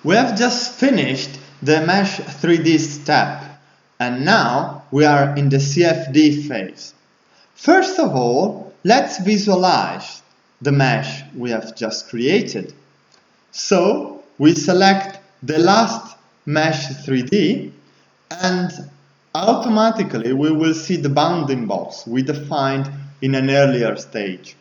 We have just finished the Mesh 3D step, and now we are in the CFD phase. First of all, let's visualize the mesh we have just created. So we select the last Mesh 3D, and automatically we will see the bounding box we defined in an earlier stage.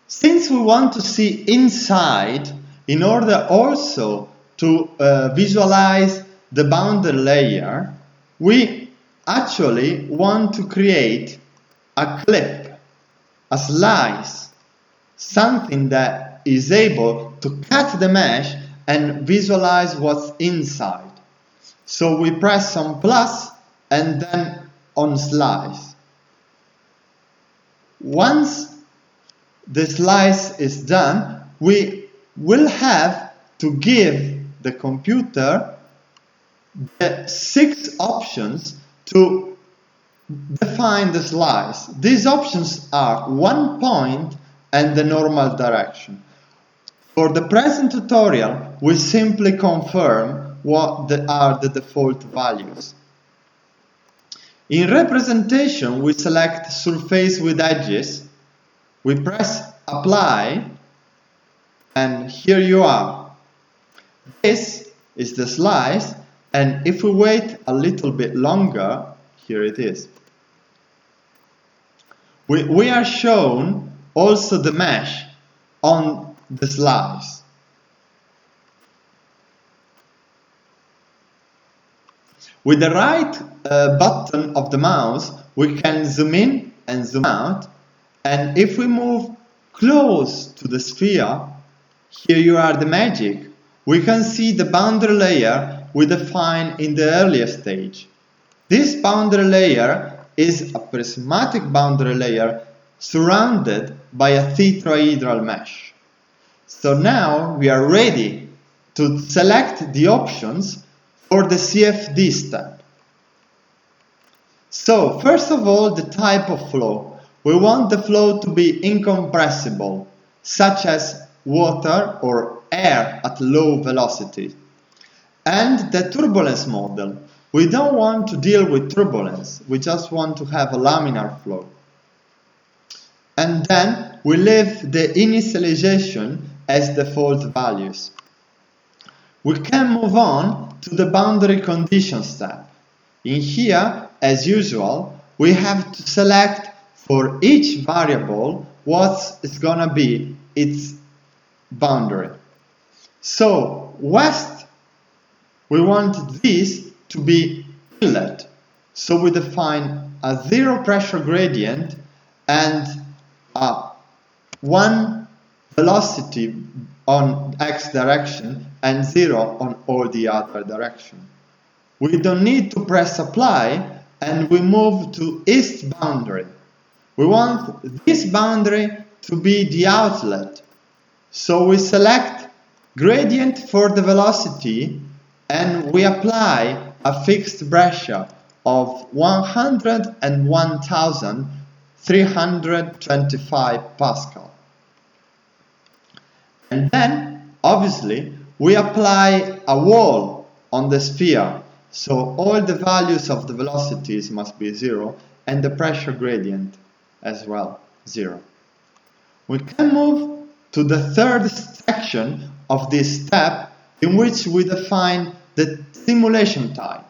Since we want to see inside, in order also to visualize the boundary layer, we actually want to create a clip, a slice, something that is able to cut the mesh and visualize what's inside. So we press on plus and then on slice. Once the slice is done, we will have to give the computer the 6 options to define the slice. These options are 1 point and the normal direction. For the present tutorial, we simply confirm what are the default values. In representation, we select surface with edges, we press apply, and here you are. This is the slice, and if we wait a little bit longer, here it is. We are shown also the mesh on the slice. With the right button of the mouse, we can zoom in and zoom out, and if we move close to the sphere, here you are the magic. We can see the boundary layer we defined in the earlier stage. This boundary layer is a prismatic boundary layer surrounded by a tetrahedral mesh. So now we are ready to select the options for the CFD step. So first of all, the type of flow. We want the flow to be incompressible, such as water or air at low velocity. And the turbulence model. We don't want to deal with turbulence, we just want to have a laminar flow. And then we leave the initialization as default values. We can move on to the boundary condition step. In here, as usual, we have to select for each variable what is gonna be its boundary. So west, we want this to be inlet. So we define a 0 pressure gradient and a 1 velocity on x direction and 0 on all the other direction. We don't need to press apply, and we move to east boundary. We want this boundary to be the outlet. So we select gradient for the velocity and we apply a fixed pressure of 100 and 1325 Pascal. And then, obviously, we apply a wall on the sphere. So all the values of the velocities must be 0 and the pressure gradient as well, 0. We can move to the third section of this step, in which we define the simulation type.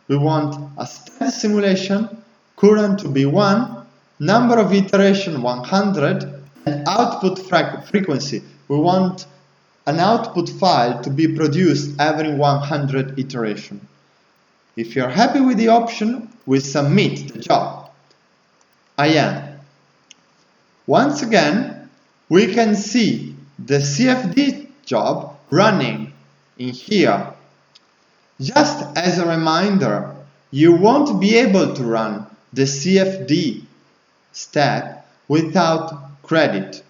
We want a steady simulation, current to be 1, number of iteration 100, and output frequency. We want an output file to be produced every 100 iteration. If you're happy with the option, we submit the job. I am. Once again, we can see the CFD job running in here. Just as a reminder, you won't be able to run the CFD step without credit.